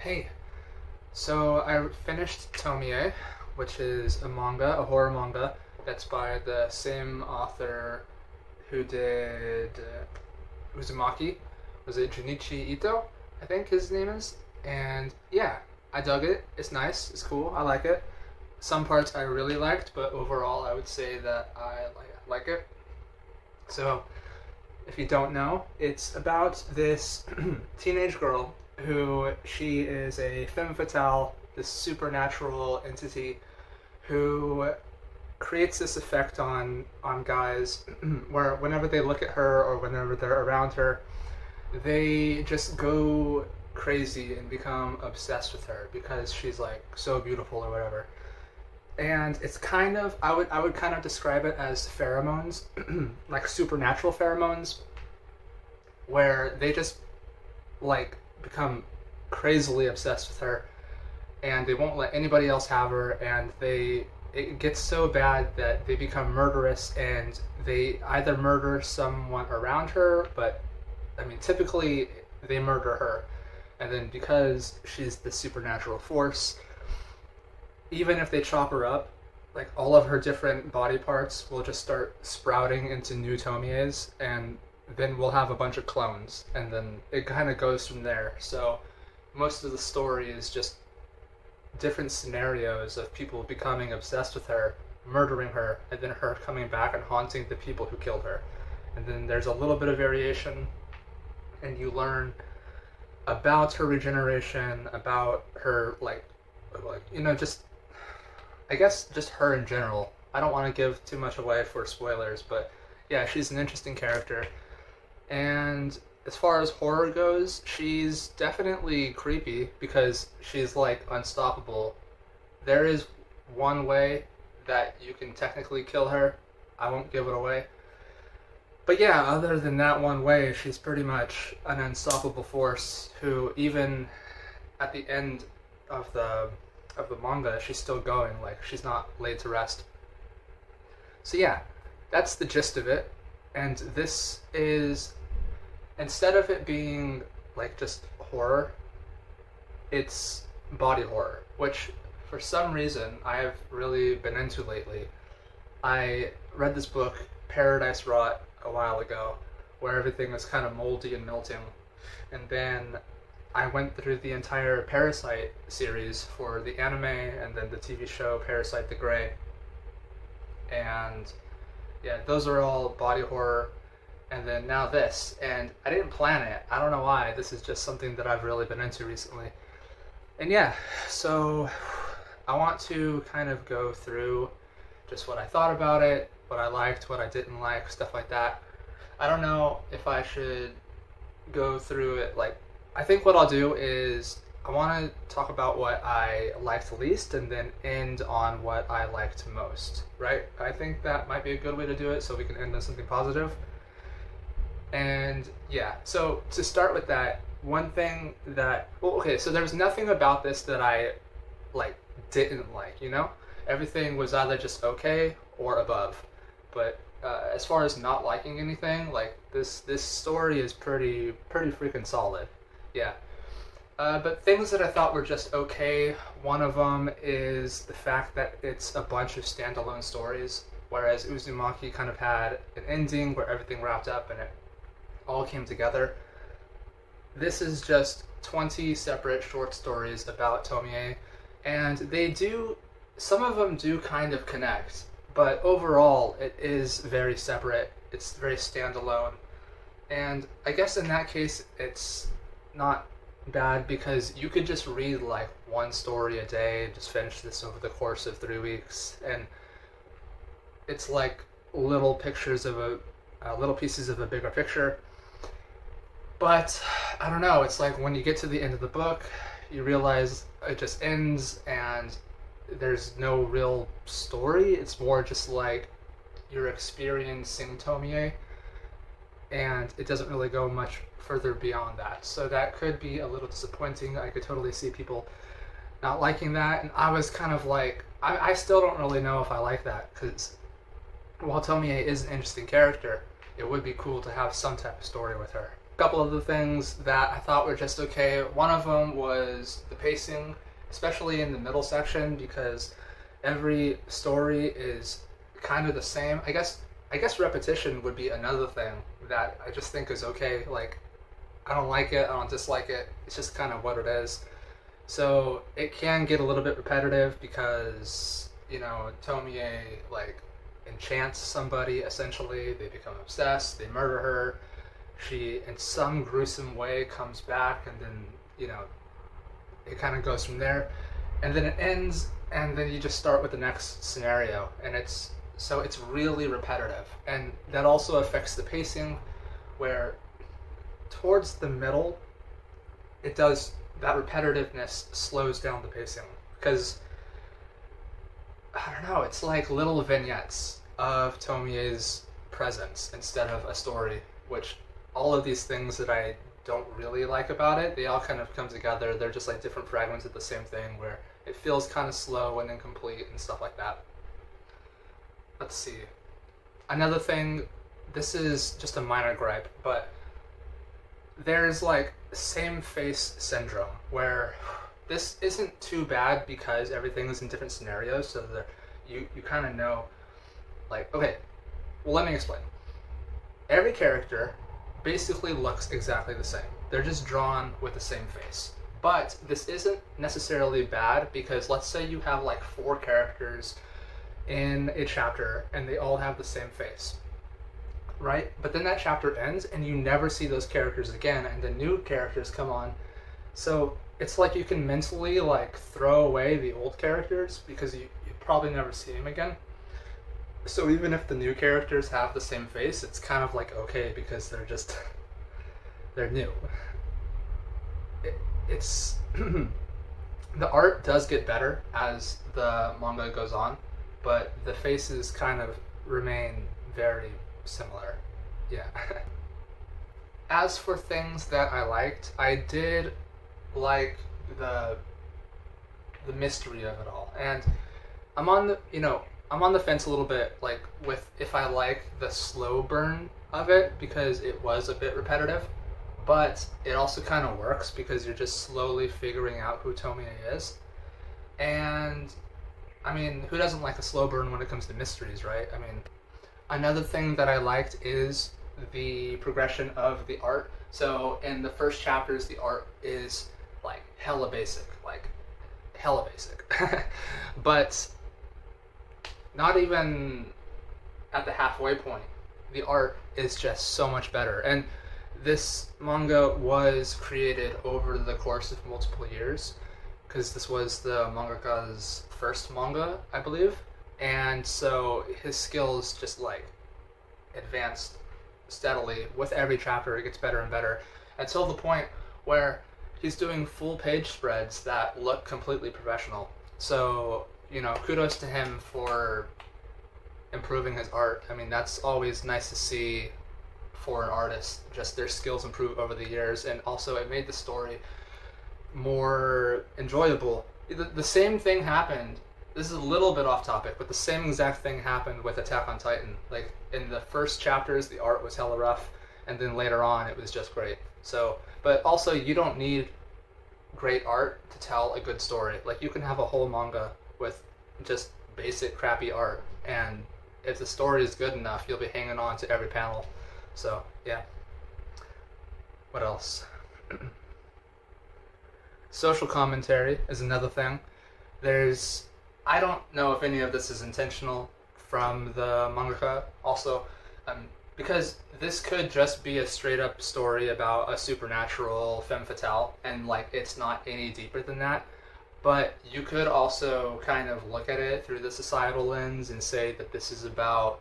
Hey, so I finished Tomie, which is a manga, a horror manga, that's by the same author who did Uzumaki. Was it Junichi Ito? I think his name is. And yeah, I dug it. It's nice. It's cool. I like it. Some parts I really liked, but overall I would say that I like it. So if you don't know, it's about this teenage girl who she is a femme fatale, this supernatural entity who creates this effect on guys where whenever they look at her or whenever they're around her, they just go crazy and become obsessed with her because she's like so beautiful or whatever. And it's kind of I would kind of describe it as pheromones, like supernatural pheromones, where they just like become crazily obsessed with her and they won't let anybody else have her, and they it gets so bad that they become murderous and they either murder someone around her, but I mean typically they murder her. And then because she's the supernatural force, even if they chop her up, like all of her different body parts will just start sprouting into new Tomies, and then we'll have a bunch of clones, and then it kind of goes from there. So most of the story is just different scenarios of people becoming obsessed with her, murdering her, and then her coming back and haunting the people who killed her. And then there's a little bit of variation, and you learn about her regeneration, about her just I guess just her in general. I don't want to give too much away for spoilers, but yeah, she's an interesting character. And as far as horror goes, she's definitely creepy because she's like unstoppable. There is one way that you can technically kill her. I won't give it away. But yeah, other than that one way, she's pretty much an unstoppable force who even at the end of the manga, she's still going. Like she's not laid to rest. So yeah, that's the gist of it. And this is, instead of it being like just horror, it's body horror, which for some reason I have really been into lately. I read this book, Paradise Rot, a while ago, where everything was kind of moldy and melting. And then I went through the entire Parasite series for the anime and then the TV show Parasite the Grey. And yeah, those are all body horror. And then now this. And I didn't plan it. I don't know why. This is just something that I've really been into recently. And yeah, so I want to kind of go through just what I thought about it, what I liked, what I didn't like, stuff like that. I don't know if I should go through it like I think what I'll do is I want to talk about what I liked least and then end on what I liked most, right? I think that might be a good way to do it so we can end on something positive. And yeah, so to start with that, one thing that, well, okay, so there's nothing about this that I like didn't like, you know? Everything was either just okay or above. But as far as not liking anything, like this story is pretty freaking solid. Yeah. But things that I thought were just okay, one of them is the fact that it's a bunch of standalone stories, whereas Uzumaki kind of had an ending where everything wrapped up and it all came together. This is just 20 separate short stories about Tomie, and some of them do kind of connect, but overall it is very separate. It's very standalone. And I guess in that case, it's not bad because you could just read like one story a day, just finish this over the course of 3 weeks, and it's like little pictures of little pieces of a bigger picture. But I don't know, it's like when you get to the end of the book, you realize it just ends and there's no real story. It's more just like you're experiencing Tomie, and it doesn't really go much further beyond that. So that could be a little disappointing. I could totally see people not liking that, and I was kind of like, I still don't really know if I like that, because while Tomie is an interesting character, it would be cool to have some type of story with her. A couple of the things that I thought were just okay. One of them was the pacing, especially in the middle section, because every story is kind of the same. I guess repetition would be another thing that I just think is okay. Like, I don't like it, I don't dislike it. It's just kind of what it is. So it can get a little bit repetitive because, Tomie, like, enchants somebody, essentially. They become obsessed, they murder her. She, in some gruesome way, comes back, and then, it kind of goes from there. And then it ends, and then you just start with the next scenario. And it's really repetitive. And that also affects the pacing, where towards the middle, that repetitiveness slows down the pacing. Because, I don't know, it's like little vignettes of Tomie's presence instead of a story, which all of these things that I don't really like about it, they all kind of come together. They're just like different fragments of the same thing where it feels kind of slow and incomplete and stuff like that. Let's see. Another thing, this is just a minor gripe, but there's like same face syndrome where this isn't too bad because everything is in different scenarios, so that you kind of know, like, okay, well, let me explain. Every character basically looks exactly the same. They're just drawn with the same face. But this isn't necessarily bad because let's say you have like 4 characters in a chapter and they all have the same face, right? But then that chapter ends and you never see those characters again, and the new characters come on. So it's like you can mentally like throw away the old characters because you probably never see them again. So even if the new characters have the same face, it's kind of like okay because they're new. It's the art does get better as the manga goes on, but the faces kind of remain very similar. Yeah. As for things that I liked, I did like the mystery of it all, and I'm on the fence a little bit, like with if I like the slow burn of it because it was a bit repetitive, but it also kind of works because you're just slowly figuring out who Tomie is. And I mean, who doesn't like a slow burn when it comes to mysteries, right? I mean, another thing that I liked is the progression of the art. So in the first chapters, the art is like hella basic. But not even at the halfway point, the art is just so much better. And this manga was created over the course of multiple years because this was the mangaka's first manga, I believe. And so his skills just like advanced steadily with every chapter. It gets better and better until the point where he's doing full page spreads that look completely professional. So, kudos to him for improving his art. I mean, that's always nice to see for an artist, just their skills improve over the years, and also it made the story more enjoyable. The same thing happened, this is a little bit off topic, but the same exact thing happened with Attack on Titan. Like, in the first chapters, the art was hella rough, and then later on, it was just great. So, but also, you don't need great art to tell a good story. Like, you can have a whole manga with just basic crappy art, and if the story is good enough, you'll be hanging on to every panel. So, yeah. What else? Social commentary is another thing. I don't know if any of this is intentional from the mangaka. Also, because this could just be a straight up story about a supernatural femme fatale, and like it's not any deeper than that. But you could also kind of look at it through the societal lens and say that this is about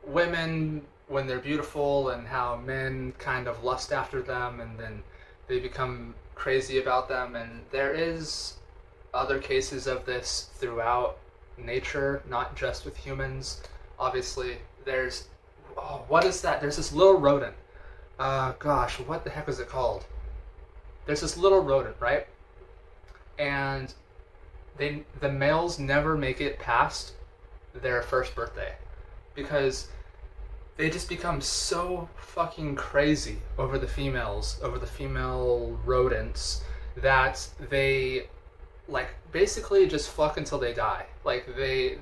women when they're beautiful and how men kind of lust after them and then they become crazy about them. And there is other cases of this throughout nature, not just with humans. Obviously, what is that? There's this little rodent. Gosh, what the heck is it called? There's this little rodent, right? And the males never make it past their first birthday because they just become so fucking crazy over the females, over the female rodents, that they like basically just fuck until they die. Like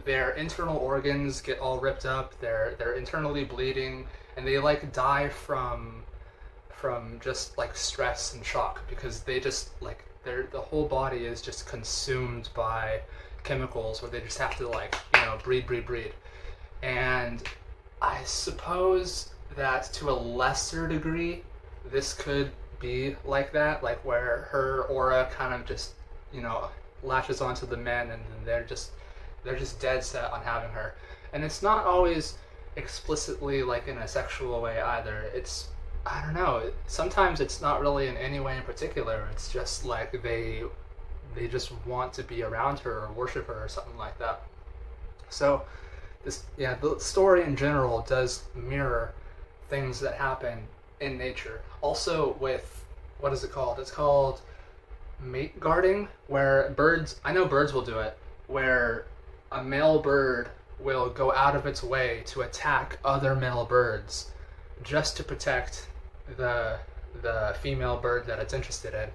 their internal organs get all ripped up, they're internally bleeding, and they like die from just like stress and shock, because they just like the whole body is just consumed by chemicals where they just have to like, you know, breed. And I suppose that to a lesser degree this could be like that, like where her aura kind of just, you know, latches onto the men, and they're just dead set on having her. And it's not always explicitly like in a sexual way either. It's, I don't know, sometimes it's not really in any way in particular. It's just like they just want to be around her or worship her or something like that. So this, yeah, the story in general does mirror things that happen in nature. Also with, what is it called? It's called mate guarding, where birds, I know birds will do it, where a male bird will go out of its way to attack other male birds just to protect the female bird that it's interested in.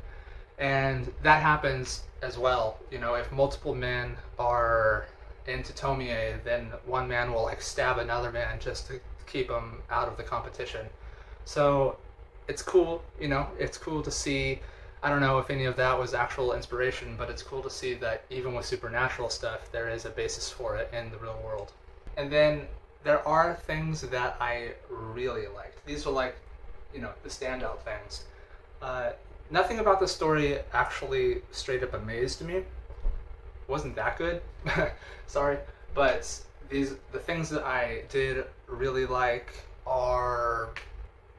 And that happens as well. You know, if multiple men are into Tomie, then one man will like stab another man just to keep him out of the competition. So it's cool, you know, it's cool to see. I don't know if any of that was actual inspiration, but it's cool to see that even with supernatural stuff, there is a basis for it in the real world. And then there are things that I really liked. These are like, you know, the standout things. Nothing about the story actually straight up amazed me. Wasn't that good. Sorry. But the things that I did really like are,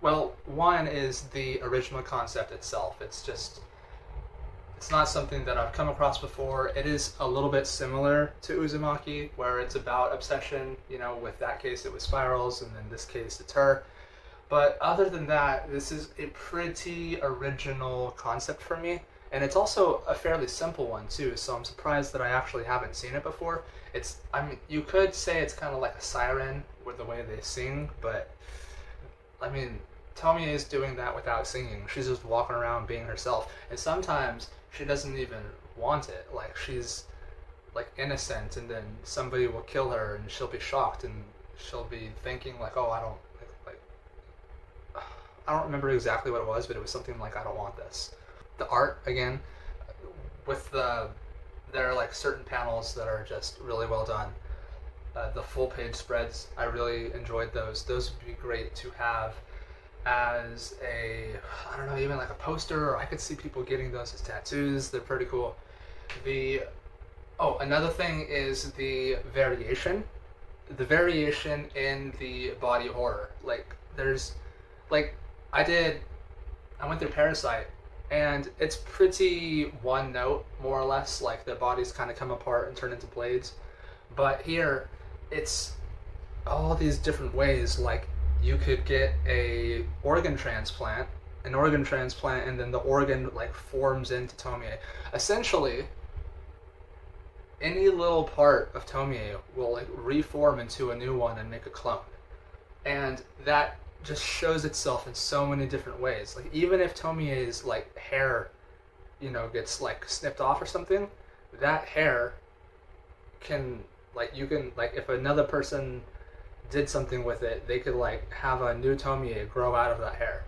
well, one is the original concept itself. It's not something that I've come across before. It is a little bit similar to Uzumaki, where it's about obsession. You know, with that case it was spirals, and in this case it's her. But other than that, this is a pretty original concept for me. And it's also a fairly simple one too, so I'm surprised that I actually haven't seen it before. It's, I mean, you could say it's kind of like a siren with the way they sing, but I mean, Tomie is doing that without singing. She's just walking around being herself. And sometimes she doesn't even want it. Like, she's like innocent, and then somebody will kill her and she'll be shocked, and she'll be thinking like, oh, I don't remember exactly what it was, but it was something like, I don't want this. The art, again, with there are like certain panels that are just really well done. The full page spreads, I really enjoyed those. Those would be great to have as a, I don't know, even like a poster, or I could see people getting those as tattoos. They're pretty cool. Another thing is the variation. The variation in the body horror. Like, there's, like, I went through Parasite, and it's pretty one note, more or less. Like, their bodies kind of come apart and turn into blades. But here, it's all these different ways. Like, you could get an organ transplant, and then the organ like forms into Tomie. Essentially, any little part of Tomie will like reform into a new one and make a clone. And that just shows itself in so many different ways. Like, even if Tomie's like hair, you know, gets like snipped off or something, that hair can, like, you can, like, if another person did something with it, they could like have a new Tomie grow out of that hair.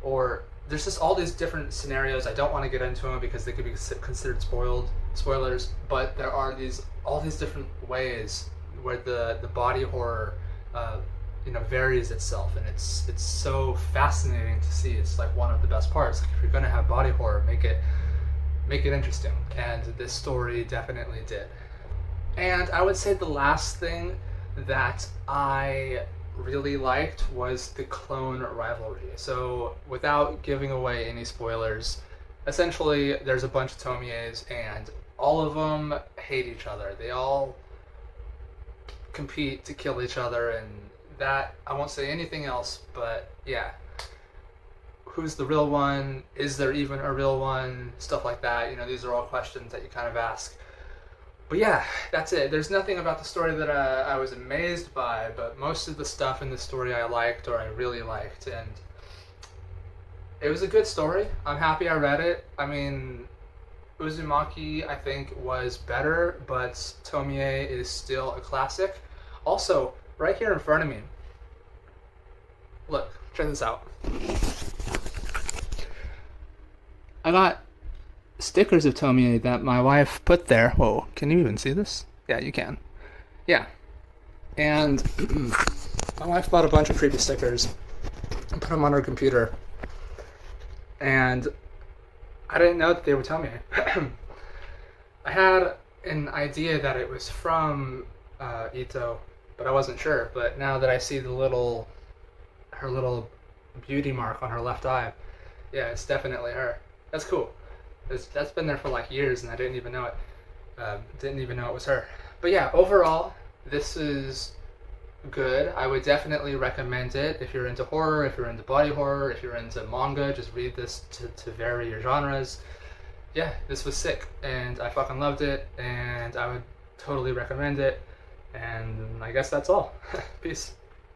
Or there's just all these different scenarios. I don't want to get into them because they could be considered spoilers, but there are all these different ways where the body horror varies itself, and it's so fascinating to see. It's like one of the best parts. Like, if you're going to have body horror, make it interesting, and this story definitely did. And I would say the last thing that I really liked was the clone rivalry. So, without giving away any spoilers, essentially there's a bunch of Tomies, and all of them hate each other. They all compete to kill each other, and that, I won't say anything else, but yeah. Who's the real one? Is there even a real one? Stuff like that. You know, these are all questions that you kind of ask. But yeah, that's it. There's nothing about the story that I was amazed by, but most of the stuff in the story I liked or I really liked, and it was a good story. I'm happy I read it. I mean, Uzumaki, I think, was better, but Tomie is still a classic. Also, right here in front of me, look, check this out. I got stickers of Tomie that my wife put there. Whoa, can you even see this? Yeah, you can. Yeah. And my wife bought a bunch of creepy stickers and put them on her computer. And I didn't know that they were Tomie. I had an idea that it was from Ito, but I wasn't sure. But now that I see her little beauty mark on her left eye, yeah, it's definitely her. That's cool. That's been there for like years, and I didn't even know it. Didn't even know it was her. But yeah, overall, this is good. I would definitely recommend it if you're into horror, if you're into body horror, if you're into manga. Just read this to vary your genres. Yeah, this was sick, and I fucking loved it, and I would totally recommend it. And I guess that's all. Peace.